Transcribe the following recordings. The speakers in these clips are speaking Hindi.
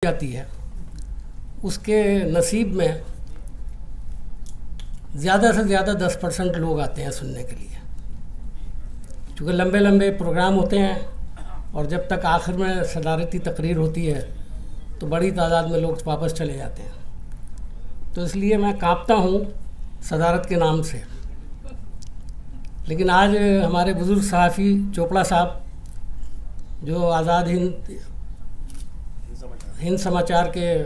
जाती है उसके नसीब में ज़्यादा से ज़्यादा 10% लोग आते हैं सुनने के लिए, क्योंकि लंबे लंबे प्रोग्राम होते हैं और जब तक आखिर में सदारती तकरीर होती है तो बड़ी तादाद में लोग वापस चले जाते हैं। तो इसलिए मैं कांपता हूँ सदारत के नाम से। लेकिन आज हमारे बुज़ुर्ग सहाफ़ी चोपड़ा साहब, जो आज़ाद हिंद समाचार के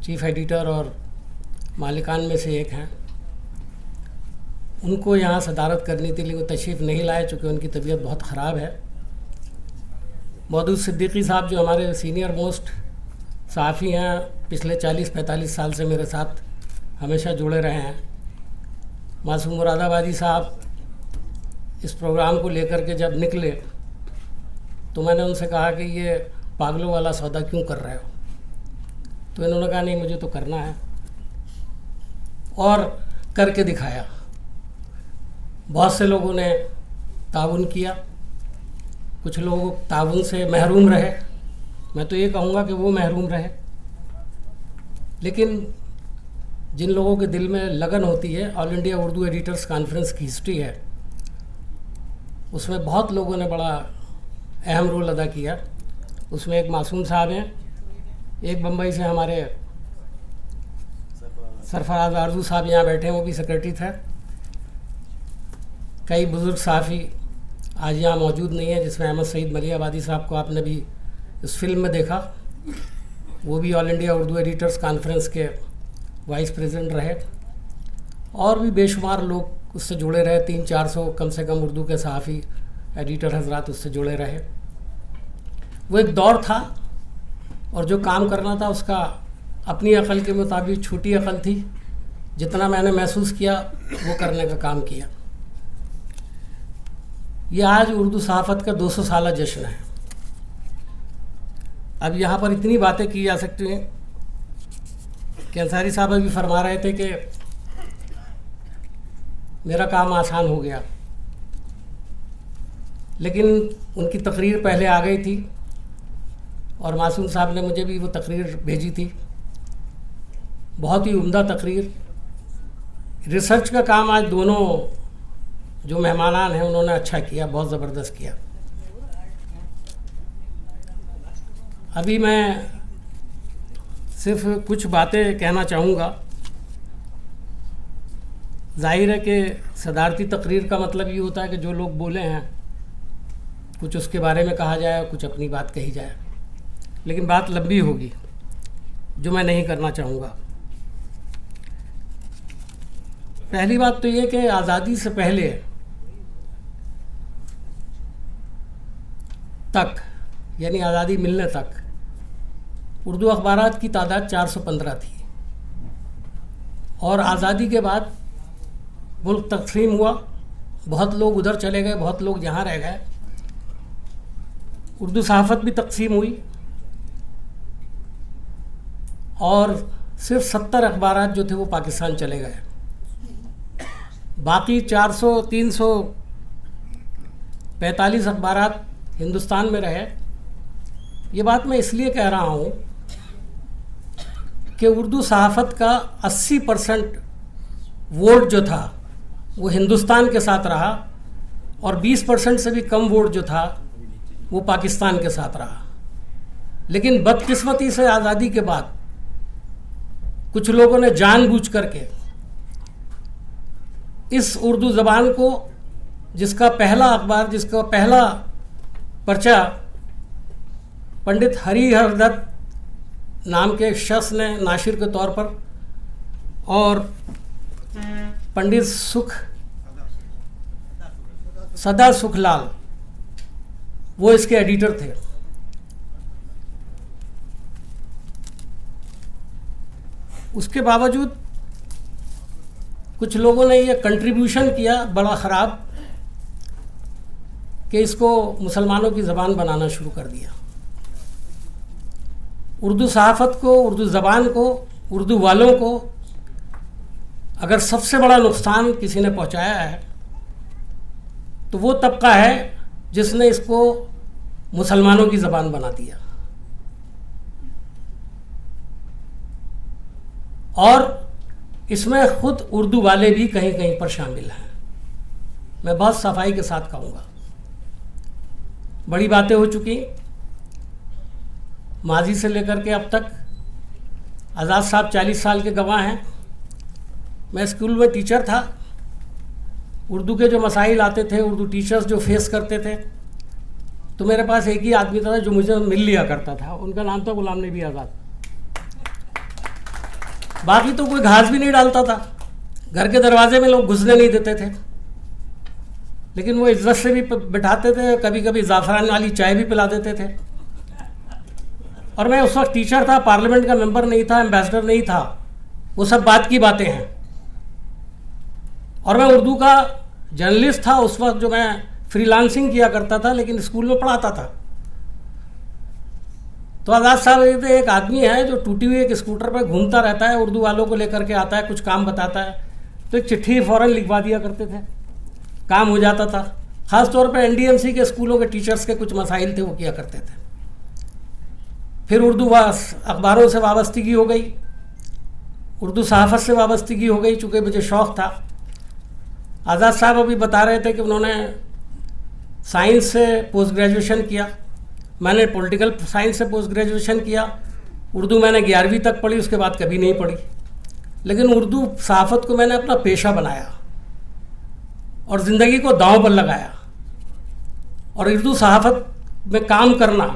चीफ एडिटर और मालिकान में से एक हैं, उनको यहाँ सदारत करनी थी, लेकिन वो तशरीफ़ नहीं लाए चूँकि उनकी तबीयत बहुत ख़राब है। मौदूद सिद्दीकी साहब, जो हमारे सीनियर मोस्ट सहाफ़ी हैं, पिछले 40-45 साल से मेरे साथ हमेशा जुड़े रहे हैं। मासूम मुरादाबादी साहब इस प्रोग्राम को लेकर के जब निकले तो मैंने उनसे कहा कि ये पागलों वाला सौदा क्यों कर रहे हो, तो इन्होंने कहा नहीं मुझे तो करना है, और करके दिखाया। बहुत से लोगों ने ताउन किया, कुछ लोग ताउन से महरूम रहे, मैं तो ये कहूँगा कि वो महरूम रहे। लेकिन जिन लोगों के दिल में लगन होती है, all India Urdu editors conference की हिस्ट्री है, उसमें बहुत लोगों ने बड़ा अहम रोल अदा किया। उसमें एक मासूम साहब हैं, एक बम्बई से हमारे सरफराज आरजू साहब यहाँ बैठे हैं, वो भी सेक्रेटरी थे। कई बुज़ुर्ग सहाफ़ी आज यहाँ मौजूद नहीं है, जिसमें अहमद सईद मलियाबादी साहब को आपने भी इस फिल्म में देखा, वो भी all India Urdu editors conference के वाइस प्रेसिडेंट रहे, और भी बेशुमार लोग उससे जुड़े रहे। 300-400 कम से कम उर्दू के सहाफ़ी एडिटर हजरात उससे जुड़े रहे। वो एक दौर था और जो काम करना था उसका अपनी अक़ल के मुताबिक छोटी अक़ल थी, जितना मैंने महसूस किया वो करने का काम किया। ये आज उर्दू सहाफ़त का 200 साला जश्न है। अब यहाँ पर इतनी बातें की जा सकती हैं कि अंसारी साहब अभी फरमा रहे थे कि मेरा काम आसान हो गया, लेकिन उनकी तकरीर पहले आ गई थी और मासूम साहब ने मुझे भी वो तकरीर भेजी थी। बहुत ही उम्दा तकरीर। रिसर्च का काम आज दोनों जो मेहमानान हैं उन्होंने अच्छा किया, बहुत ज़बरदस्त किया। अभी मैं सिर्फ कुछ बातें कहना चाहूँगा। जाहिर है कि सदारती तकरीर का मतलब ये होता है कि जो लोग बोले हैं कुछ उसके बारे में कहा जाए, कुछ अपनी बात कही जाए, लेकिन बात लंबी होगी जो मैं नहीं करना चाहूँगा। पहली बात तो ये कि आज़ादी से पहले तक, यानी आज़ादी मिलने तक, उर्दू अखबारात की तादाद 415 थी, और आज़ादी के बाद मुल्क तकसीम हुआ, बहुत लोग उधर चले गए, बहुत लोग यहाँ रह गए, उर्दू सहाफ़त भी तकसीम हुई, और सिर्फ 70 अखबारात जो थे वो पाकिस्तान चले गए। बाकी 400-345 अखबारात हिंदुस्तान में रहे। ये बात मैं इसलिए कह रहा हूँ कि उर्दू सहाफ़त का 80% वोट जो था वो हिंदुस्तान के साथ रहा, और 20% से भी कम वोट जो था वो पाकिस्तान के साथ रहा। लेकिन बदकिस्मती से आज़ादी के बाद कुछ लोगों ने जानबूझ करके इस उर्दू ज़बान को, जिसका पहला अखबार, जिसका पहला पर्चा पंडित हरिहरदत्त नाम के शख्स ने नाशिर के तौर पर, और पंडित सदा सुखलाल वो इसके एडिटर थे। उसके बावजूद कुछ लोगों ने ये कंट्रीब्यूशन किया बड़ा ख़राब कि इसको मुसलमानों की ज़बान बनाना शुरू कर दिया। उर्दू सहाफ़त को, उर्दू ज़बान को, उर्दू वालों को अगर सबसे बड़ा नुकसान किसी ने पहुंचाया है तो वो तबका है जिसने इसको मुसलमानों की ज़बान बना दिया। और इसमें खुद उर्दू वाले भी कहीं कहीं पर शामिल हैं। मैं बहुत सफाई के साथ कहूँगा, बड़ी बातें हो चुकी माजी से लेकर के अब तक। आज़ाद साहब 40 साल के गवाह हैं। मैं स्कूल में टीचर था, उर्दू के जो मसाइल आते थे, उर्दू टीचर्स जो फेस करते थे, तो मेरे पास एक ही आदमी था जो मुझे मिल लिया करता था, उनका नाम था गुलाम नबी आज़ाद। बाकी तो कोई घास भी नहीं डालता था, घर के दरवाजे में लोग घुसने नहीं देते थे, लेकिन वो इज्जत से भी बिठाते थे, कभी कभी ज़ाफ़रान वाली चाय भी पिला देते थे। और मैं उस वक्त टीचर था, पार्लियामेंट का मेंबर नहीं था, एम्बेसडर नहीं था, वो सब बात की बातें हैं। और मैं उर्दू का जर्नलिस्ट था उस वक्त, जो मैं फ्रीलांसिंग किया करता था, लेकिन स्कूल में पढ़ाता था। तो आज़ाद साहब एक आदमी है जो टूटी हुई एक स्कूटर पर घूमता रहता है, उर्दू वालों को लेकर के आता है, कुछ काम बताता है, तो एक चिट्ठी फ़ौरन लिखवा दिया करते थे, काम हो जाता था। ख़ास तौर पर NDMC के स्कूलों के टीचर्स के कुछ मसाइल थे, वो किया करते थे। फिर उर्दू अखबारों से वाबस्तगी हो गई, उर्दू सहाफ़त से वाबस्तगी हो गई, चूँकि मुझे शौक़ था। आज़ाद साहब अभी बता रहे थे कि उन्होंने साइंस से पोस्ट ग्रेजुएशन किया, मैंने पॉलिटिकल साइंस से पोस्ट ग्रेजुएशन किया। उर्दू मैंने 11वीं तक पढ़ी, उसके बाद कभी नहीं पढ़ी, लेकिन उर्दू सहाफ़त को मैंने अपना पेशा बनाया और ज़िंदगी को दांव पर लगाया। और उर्दू सहाफ़त में काम करना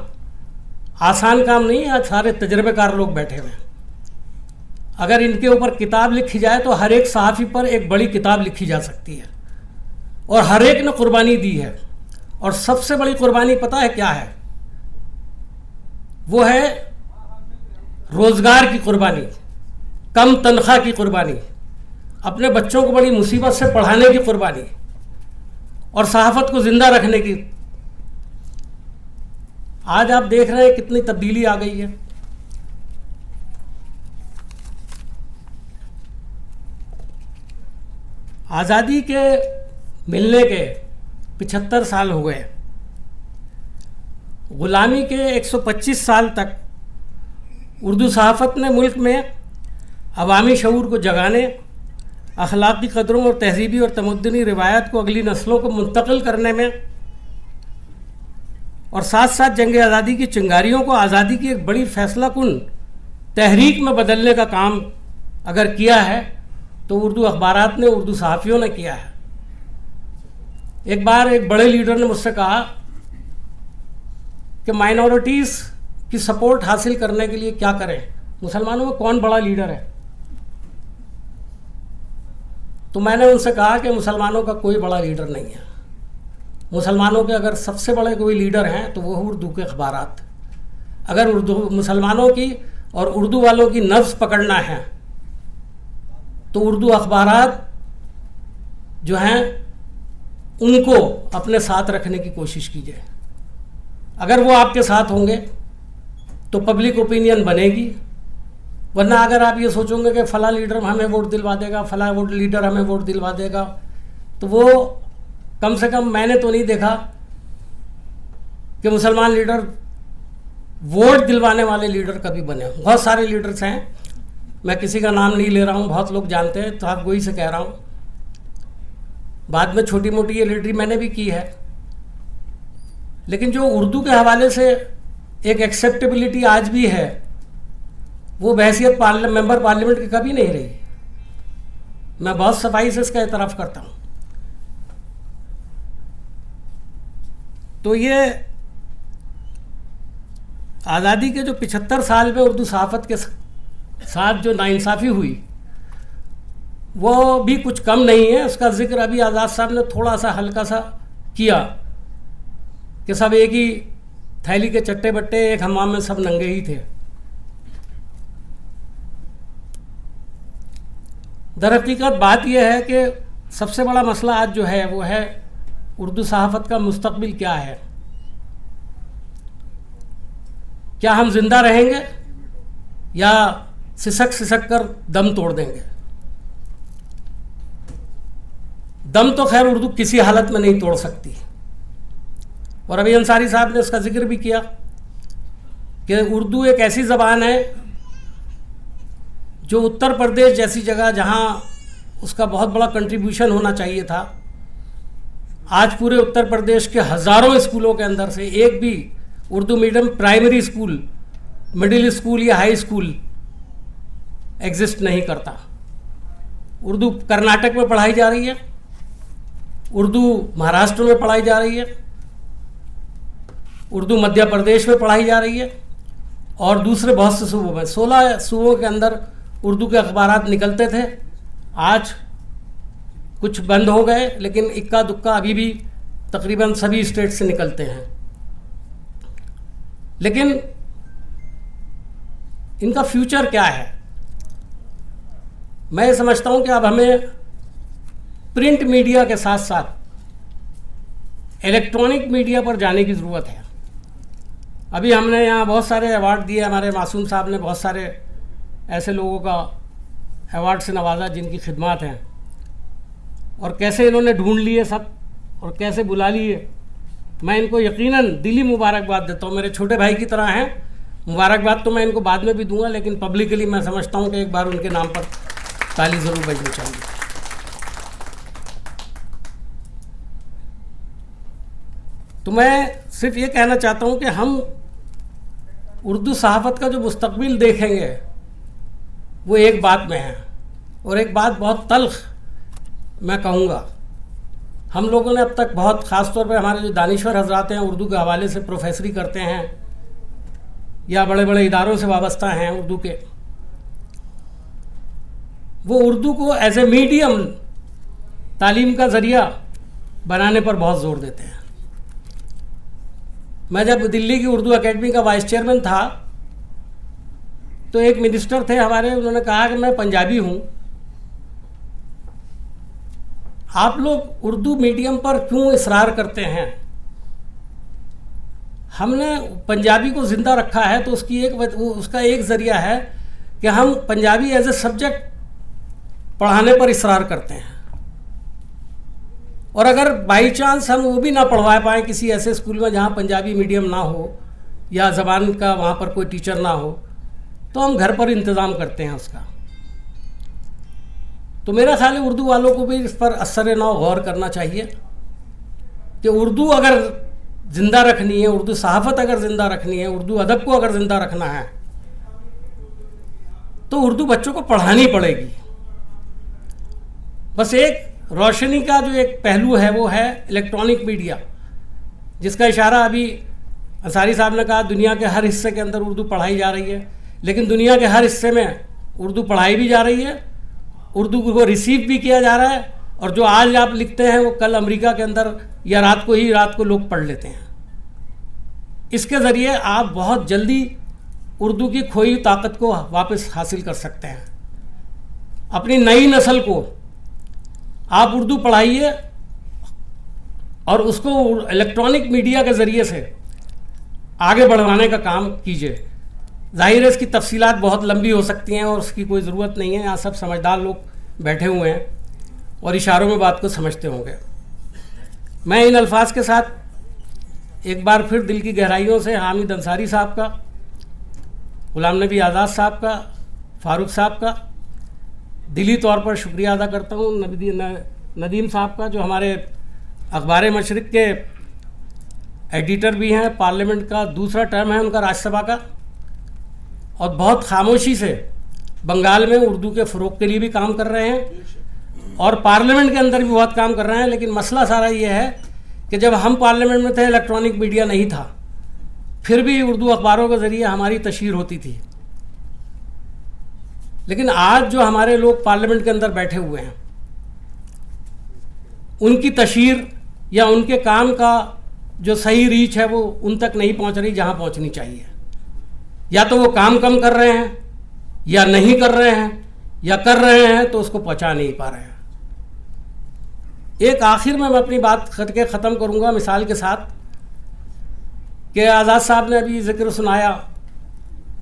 आसान काम नहीं है। आज सारे तजर्बेकार लोग बैठे हुए हैं, अगर इनके ऊपर किताब लिखी जाए तो हर एक सहाफ़ी पर एक बड़ी किताब लिखी जा सकती है, और हर एक ने कुर्बानी दी है। और सबसे बड़ी कुर्बानी पता है क्या है? वो है रोज़गार की कुर्बानी, कम तनख्वाह की कुर्बानी, अपने बच्चों को बड़ी मुसीबत से पढ़ाने की कुर्बानी, और सहाफ़त को ज़िंदा रखने की। आज आप देख रहे हैं कितनी तब्दीली आ गई है। आज़ादी के मिलने के 75 साल हो गए। ग़ुलामी के 125 साल तक उर्दू सहाफ़त ने मुल्क में अवामी शऊर को जगाने, अखलाक़ी क़दरों और तहज़ीबी और तमद्दुनी रिवायात को अगली नस्लों को मुंतकिल करने में, और साथ साथ जंग आज़ादी की चिंगारियों को आज़ादी की एक बड़ी फ़ैसला कुन तहरीक में बदलने का काम अगर किया है तो उर्दू अखबारात ने, उर्दू सहाफ़ियों ने किया है। एक बार एक बड़े लीडर ने मुझसे कहा कि माइनॉरिटीज़ की सपोर्ट हासिल करने के लिए क्या करें, मुसलमानों में कौन बड़ा लीडर है? तो मैंने उनसे कहा कि मुसलमानों का कोई बड़ा लीडर नहीं है। मुसलमानों के अगर सबसे बड़े कोई लीडर हैं तो वो उर्दू के अखबारात। अगर उर्दू मुसलमानों की और उर्दू वालों की नब्ज़ पकड़ना है तो उर्दू अखबारात जो हैं उनको अपने साथ रखने की कोशिश कीजिए। अगर वो आपके साथ होंगे तो पब्लिक ओपिनियन बनेगी, वरना अगर आप ये सोचोगे कि फ़लाँ लीडर हमें वोट दिलवा देगा, फ़लाँ लीडर हमें वोट दिलवा देगा, तो वो कम से कम मैंने तो नहीं देखा कि मुसलमान लीडर वोट दिलवाने वाले लीडर कभी बने। बहुत सारे लीडर्स हैं, मैं किसी का नाम नहीं ले रहा हूँ, बहुत लोग जानते हैं, तो आप वही से कह रहा हूँ। बाद में छोटी मोटी ये लीडरी मैंने भी की है, लेकिन जो उर्दू के हवाले से एक एक्सेप्टेबिलिटी आज भी है वो बहैसियत मेंबर पार्लियामेंट की कभी नहीं रही। मैं बहुत सफाई से इसका एतराफ़ करता हूँ। तो ये आज़ादी के जो 75 साल में उर्दू सहाफ़त के साथ जो नाइंसाफ़ी हुई वो भी कुछ कम नहीं है। उसका जिक्र अभी आज़ाद साहब ने थोड़ा सा हल्का सा किया कि सब एक ही थैली के चट्टे बट्टे, एक हमाम में सब नंगे ही थे। दरहकीकत बात यह है कि सबसे बड़ा मसला आज जो है वो है उर्दू सहाफ़त का मुस्तक़बिल क्या है। क्या हम ज़िंदा रहेंगे या सिसक सिसक कर दम तोड़ देंगे? दम तो खैर उर्दू किसी हालत में नहीं तोड़ सकती। और अभी अंसारी साहब ने इसका जिक्र भी किया कि उर्दू एक ऐसी ज़बान है जो उत्तर प्रदेश जैसी जगह जहाँ उसका बहुत बड़ा कंट्रीब्यूशन होना चाहिए था, आज पूरे उत्तर प्रदेश के हज़ारों स्कूलों के अंदर से एक भी Urdu medium primary school, middle school या हाई स्कूल एग्जिस्ट नहीं करता। उर्दू कर्नाटक में पढ़ाई जा रही है, उर्दू महाराष्ट्र में पढ़ाई जा रही है, उर्दू मध्य प्रदेश में पढ़ाई जा रही है और दूसरे बहुत से सूबों में, 16 सूबों के अंदर उर्दू के अखबारात निकलते थे। आज कुछ बंद हो गए, लेकिन इक्का दुक्का अभी भी तकरीबन सभी स्टेट से निकलते हैं। लेकिन इनका फ्यूचर क्या है? मैं समझता हूं कि अब हमें प्रिंट मीडिया के साथ साथ इलेक्ट्रॉनिक मीडिया पर जाने की ज़रूरत है। अभी हमने यहाँ बहुत सारे अवार्ड दिए, हमारे मासूम साहब ने बहुत सारे ऐसे लोगों का अवार्ड से नवाजा जिनकी खिदमत हैं, और कैसे इन्होंने ढूंढ लिए सब और कैसे बुला लिए। मैं इनको यकीनन दिली मुबारकबाद देता हूँ, मेरे छोटे भाई की तरह हैं। मुबारकबाद तो मैं इनको बाद में भी दूंगा, लेकिन पब्लिकली मैं समझता हूँ कि एक बार उनके नाम पर ताली ज़रूर बजनी चाहिए। तो मैं सिर्फ ये कहना चाहता हूँ कि हम उर्दू सहाफ़त का जो मुस्तकबिल देखेंगे वो एक बात में है, और एक बात बहुत तल्ख मैं कहूँगा। हम लोगों ने अब तक बहुत, ख़ास तौर पे हमारे जो दानिश्वर हजरात हैं, उर्दू के हवाले से प्रोफेसरी करते हैं या बड़े बड़े इदारों से वाबस्ता हैं उर्दू के, वो उर्दू को एज ए मीडियम तालीम का ज़रिया बनाने पर बहुत ज़ोर देते हैं। मैं जब दिल्ली की उर्दू एकेडमी का वाइस चेयरमैन था तो एक मिनिस्टर थे हमारे, उन्होंने कहा कि मैं पंजाबी हूँ, आप लोग उर्दू मीडियम पर क्यों इसरार करते हैं? हमने पंजाबी को ज़िंदा रखा है तो उसका एक ज़रिया है कि हम पंजाबी एज ए सब्जेक्ट पढ़ाने पर इसरार करते हैं। और अगर बाई चांस हम वो भी ना पढ़वा पाएँ किसी ऐसे स्कूल में जहाँ पंजाबी मीडियम ना हो या ज़बान का वहाँ पर कोई टीचर ना हो, तो हम घर पर इंतज़ाम करते हैं उसका। तो मेरा ख्याल है उर्दू वालों को भी इस पर असर नौ गौर करना चाहिए कि उर्दू अगर ज़िंदा रखनी है, उर्दू सहाफ़त अगर ज़िंदा रखनी है, उर्दू अदब को अगर ज़िंदा रखना है, तो उर्दू बच्चों को पढ़ानी पड़ेगी। बस एक रोशनी का जो एक पहलू है वो है इलेक्ट्रॉनिक मीडिया, जिसका इशारा अभी अंसारी साहब ने कहा दुनिया के हर हिस्से के अंदर उर्दू पढ़ाई जा रही है, लेकिन दुनिया के हर हिस्से में उर्दू पढ़ाई भी जा रही है, उर्दू को रिसीव भी किया जा रहा है, और जो आज आप लिखते हैं वो कल अमेरिका के अंदर या रात को लोग पढ़ लेते हैं। इसके ज़रिए आप बहुत जल्दी उर्दू की खोई ताकत को वापस हासिल कर सकते हैं। अपनी नई नस्ल को आप उर्दू पढ़ाइए और उसको इलेक्ट्रॉनिक मीडिया के ज़रिए से आगे बढ़वाने का काम कीजिए। जाहिर है इसकी तफसीलात बहुत लंबी हो सकती हैं और उसकी कोई ज़रूरत नहीं है। यहाँ सब समझदार लोग बैठे हुए हैं और इशारों में बात को समझते होंगे। मैं इन अल्फाज के साथ एक बार फिर दिल की गहराइयों से हामिद अंसारी साहब का, गुलाम नबी आज़ाद साहब का, फ़ारूक साहब का दिली तौर पर शुक्रिया अदा करता हूँ। नदीम साहब का, जो हमारे अखबार मशरिक़ के एडिटर भी हैं, पार्लियामेंट का दूसरा टर्म है उनका राज्यसभा का, और बहुत खामोशी से बंगाल में उर्दू के फ़रोग़ के लिए भी काम कर रहे हैं और पार्लियामेंट के अंदर भी बहुत काम कर रहे हैं। लेकिन मसला सारा ये है कि जब हम पार्लियामेंट में थे इलेक्ट्रॉनिक मीडिया नहीं था, फिर भी उर्दू अखबारों के ज़रिए हमारी तशहीर होती थी। लेकिन आज जो हमारे लोग पार्लियामेंट के अंदर बैठे हुए हैं, उनकी तशहीर या उनके काम का जो सही रीच है वो उन तक नहीं पहुंच रही जहां पहुंचनी चाहिए। या तो वो काम कम कर रहे हैं, या नहीं कर रहे हैं, या कर रहे हैं तो उसको पहुंचा नहीं पा रहे हैं। एक आखिर में मैं अपनी बात करके ख़त्म करूंगा मिसाल के साथ कि आज़ाद साहब ने अभी जिक्र सुनाया,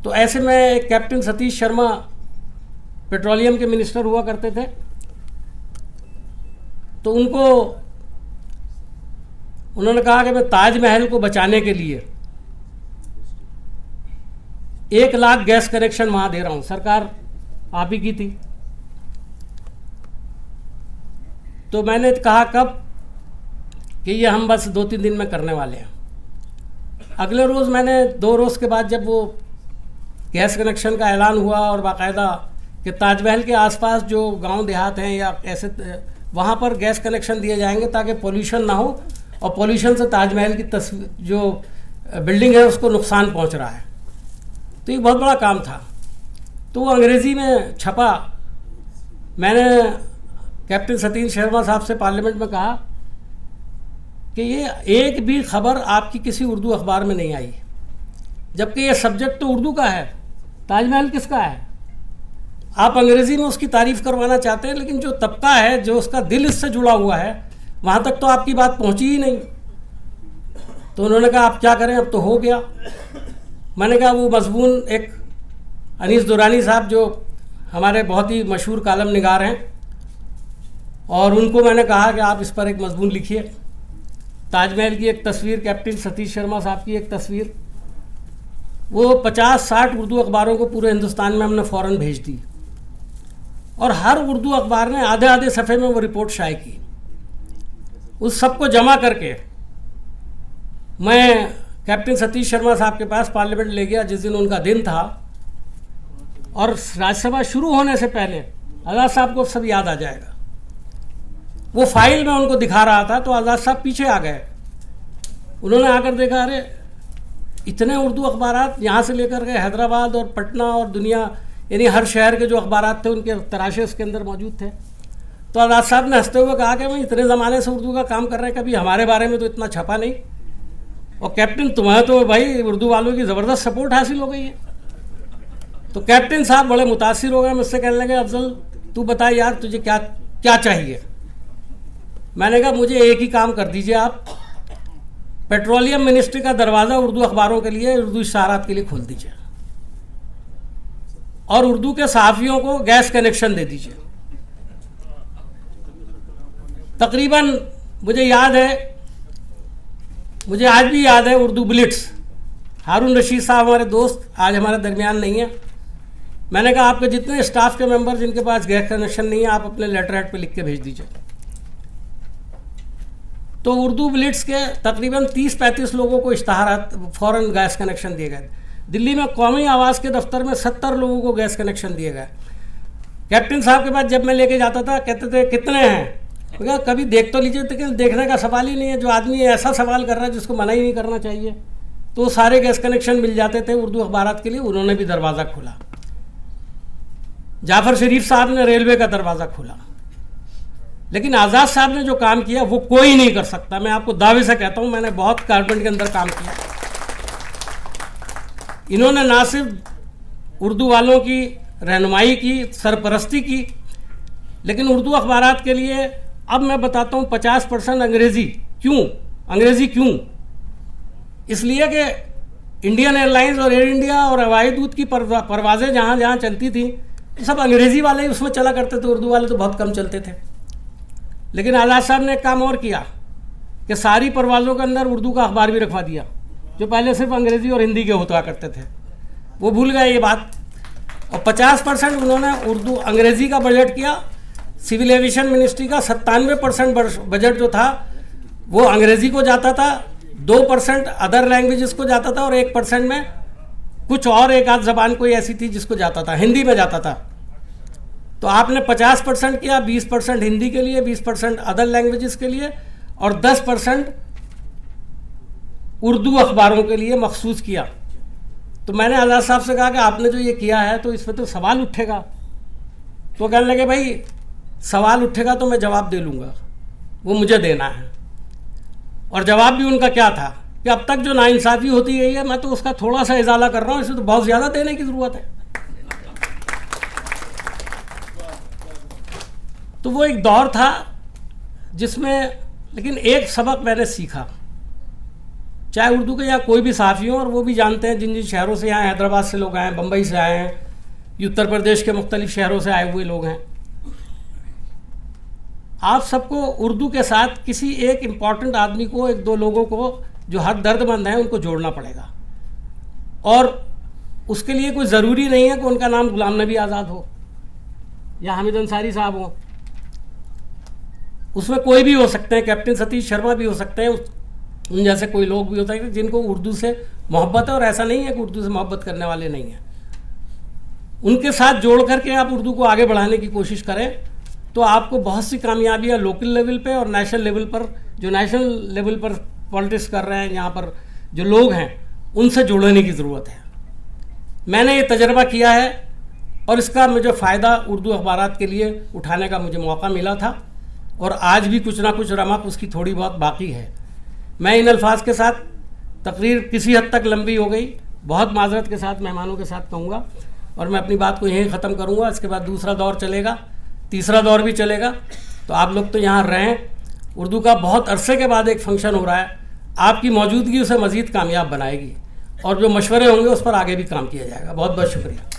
तो ऐसे में कैप्टन सतीश शर्मा पेट्रोलियम के मिनिस्टर हुआ करते थे, तो उन्होंने कहा कि मैं ताजमहल को बचाने के लिए 1 लाख गैस कनेक्शन वहाँ दे रहा हूँ। सरकार आप ही की थी। तो मैंने कहा कब कि ये हम बस 2-3 दिन में करने वाले हैं। अगले रोज़ मैंने 2 रोज़ के बाद जब वो गैस कनेक्शन का ऐलान हुआ और बाकायदा कि ताजमहल के आसपास जो गांव देहात हैं या ऐसे वहाँ पर गैस कनेक्शन दिए जाएंगे ताकि पोल्यूशन ना हो, और पोल्यूशन से ताजमहल की जो बिल्डिंग है उसको नुकसान पहुँच रहा है। तो ये बहुत बड़ा काम था। तो वो अंग्रेज़ी में छपा। मैंने कैप्टन सतीश शर्मा साहब से पार्लियामेंट में कहा कि ये एक भी खबर आपकी किसी उर्दू अखबार में नहीं आई, जबकि ये सब्जेक्ट तो उर्दू का है, ताजमहल किसका है? आप अंग्रेज़ी में उसकी तारीफ़ करवाना चाहते हैं, लेकिन जो तबका है, जो उसका दिल इससे जुड़ा हुआ है, वहाँ तक तो आपकी बात पहुँची ही नहीं। तो उन्होंने कहा आप क्या करें, अब तो हो गया। मैंने कहा वो मज़मून एक अनीस दुरानी साहब जो हमारे बहुत ही मशहूर कालम निगार हैं, और उनको मैंने कहा कि आप इस पर एक मज़मून लिखिए। ताजमहल की एक तस्वीर, कैप्टन सतीश शर्मा साहब की एक तस्वीर, वो 50-60 उर्दू अखबारों को पूरे हिंदुस्तान में हमने फ़ौरन भेज दी, और हर उर्दू अखबार ने आधे आधे सफ़े में वो रिपोर्ट शाये की। उस सब को जमा करके मैं कैप्टन सतीश शर्मा साहब के पास पार्लियामेंट ले गया जिस दिन उनका दिन था, और राज्यसभा शुरू होने से पहले आज़ाद साहब को सब याद आ जाएगा। वो फाइल मैं उनको दिखा रहा था तो आज़ाद साहब पीछे आ गए। उन्होंने आकर देखा, अरे इतने उर्दू अखबारात यहाँ से लेकर के हैदराबाद और पटना और दुनिया, यानी हर शहर के जो अखबारात थे उनके तराशे उसके अंदर मौजूद थे। तो आज़ाद साहब ने हंसते हुए कहा कि मैं इतने ज़माने से उर्दू का काम कर रहे हैं, कभी हमारे बारे में तो इतना छपा नहीं, और कैप्टन तुम्हें तो भाई उर्दू वालों की ज़बरदस्त सपोर्ट हासिल हो गई है। तो कैप्टन साहब बड़े मुतासिर हो गए, मुझसे कहने लगे अफजल तू बता यार तुझे क्या क्या चाहिए। मैंने कहा मुझे एक ही काम कर दीजिए आप, पेट्रोलियम मिनिस्ट्री का दरवाज़ा उर्दू अखबारों के लिए, उर्दू इशारात के लिए खोल दीजिए, और उर्दू के सहाफ़ियों को गैस कनेक्शन दे दीजिए। तकरीबन मुझे याद है, मुझे आज भी याद है, उर्दू बुलेट्स, हारून रशीद साहब हमारे दोस्त आज हमारे दरमियान नहीं है। मैंने कहा आपके जितने स्टाफ के मेंबर जिनके पास गैस कनेक्शन नहीं है, आप अपने लेटर हेड पे लिख के भेज दीजिए। तो उर्दू बुलेट्स के तकरीबन 30-35 लोगों को इश्तहारात फ़ौरन गैस कनेक्शन दिए गए। दिल्ली में कौमी आवाज़ के दफ्तर में 70 लोगों को गैस कनेक्शन दिए गए। कैप्टन साहब के पास जब मैं लेके जाता था कहते थे कितने हैं, क्या कभी देख तो लीजिए, लेकिन देखने का सवाल ही नहीं है। जो आदमी ऐसा सवाल कर रहा है जिसको मना ही नहीं करना चाहिए, तो सारे गैस कनेक्शन मिल जाते थे उर्दू अखबारात के लिए। उन्होंने भी दरवाज़ा खोला। जाफ़र शरीफ साहब ने रेलवे का दरवाज़ा खोला। लेकिन आज़ाद साहब ने जो काम किया वो कोई नहीं कर सकता। मैं आपको दावे से कहता हूँ, मैंने बहुत कारपेंट के अंदर काम किया। इन्होंने ना सिर्फ उर्दू वालों की रहनुमाई की, सरपरस्ती की, लेकिन उर्दू अखबारात के लिए अब मैं बताता हूँ 50% अंग्रेज़ी। क्यों अंग्रेज़ी? क्यों? इसलिए कि इंडियन एयरलाइंस और एयर इंडिया और हवाई दूत की परवाज़ें जहाँ जहाँ चलती थी सब अंग्रेज़ी वाले ही उसमें चला करते थे, उर्दू वाले तो बहुत कम चलते थे। लेकिन आज़ाद साहब ने एक काम और किया कि सारी परवाज़ों के अंदर उर्दू का अखबार भी रखवा दिया, जो पहले सिर्फ अंग्रेज़ी और हिंदी के होता करते थे। वो भूल गए ये बात, और 50% उन्होंने उर्दू अंग्रेज़ी का बजट किया। सिविल एविएशन मिनिस्ट्री का 97% बजट जो था वो अंग्रेज़ी को जाता था, 2% अदर लैंग्वेजेस को जाता था, और 1% में कुछ और एक आध ज़बान कोई ऐसी थी जिसको जाता था, हिंदी में जाता था। तो आपने 50% किया, 20% हिंदी के लिए, 20% अदर लैंग्वेजेस के लिए, और 10% उर्दू अखबारों के लिए मखसूस किया। तो मैंने आज़ाद साहब से कहा कि आपने जो ये किया है तो इस पर तो सवाल उठेगा। तो कहने लगे भाई सवाल उठेगा तो मैं जवाब दे लूँगा, वो मुझे देना है। और जवाब भी उनका क्या था कि अब तक जो नाइंसाफ़ी होती गई है मैं तो उसका थोड़ा सा इजाला कर रहा हूँ, इसे तो बहुत ज़्यादा देने की ज़रूरत है। तो वो एक दौर था जिसमें, लेकिन एक सबक मैंने सीखा, चाहे उर्दू के या कोई भी सहाफ़ी हो, और वो भी जानते हैं जिन जिन शहरों से आए, हैदराबाद से लोग आए, बम्बई से आए हैं, उत्तर प्रदेश के मुख्तलिफ़ शहरों से आए हुए लोग हैं। आप सबको उर्दू के साथ किसी एक इम्पॉर्टेंट आदमी को, एक दो लोगों को जो हर दर्दमंद हैं उनको जोड़ना पड़ेगा। और उसके लिए कोई ज़रूरी नहीं है कि उनका नाम गुलाम नबी आज़ाद हो, या हामिद अंसारी साहब हों, उसमें कोई भी हो सकते हैं, कैप्टन सतीश शर्मा भी हो सकते हैं, उन जैसे कोई लोग भी होते हैं जिनको उर्दू से मोहब्बत है, और ऐसा नहीं है कि उर्दू से मोहब्बत करने वाले नहीं हैं। उनके साथ जोड़ करके आप उर्दू को आगे बढ़ाने की कोशिश करें तो आपको बहुत सी कामयाबियाँ लोकल लेवल पे और नेशनल लेवल पर, जो नेशनल लेवल पर पॉलिटिक्स कर रहे हैं, यहाँ पर जो लोग हैं, उनसे जुड़ने की ज़रूरत है। मैंने ये तजर्बा किया है और इसका मुझे फ़ायदा उर्दू अखबारात के लिए उठाने का मुझे मौका मिला था, और आज भी कुछ ना कुछ रमक उसकी थोड़ी बहुत बाकी है। मैं इन अल्फाज के साथ तकरीर किसी हद तक लंबी हो गई, बहुत माजरत के साथ मेहमानों के साथ कहूँगा, और मैं अपनी बात को यहीं ख़त्म करूँगा। इसके बाद दूसरा दौर चलेगा, तीसरा दौर भी चलेगा, तो आप लोग तो यहाँ रहें। उर्दू का बहुत अरसे के बाद एक फंक्शन हो रहा है, आपकी मौजूदगी उसे मज़ीद कामयाब बनाएगी, और जो मशवरे होंगे उस पर आगे भी काम किया जाएगा। बहुत बहुत शुक्रिया।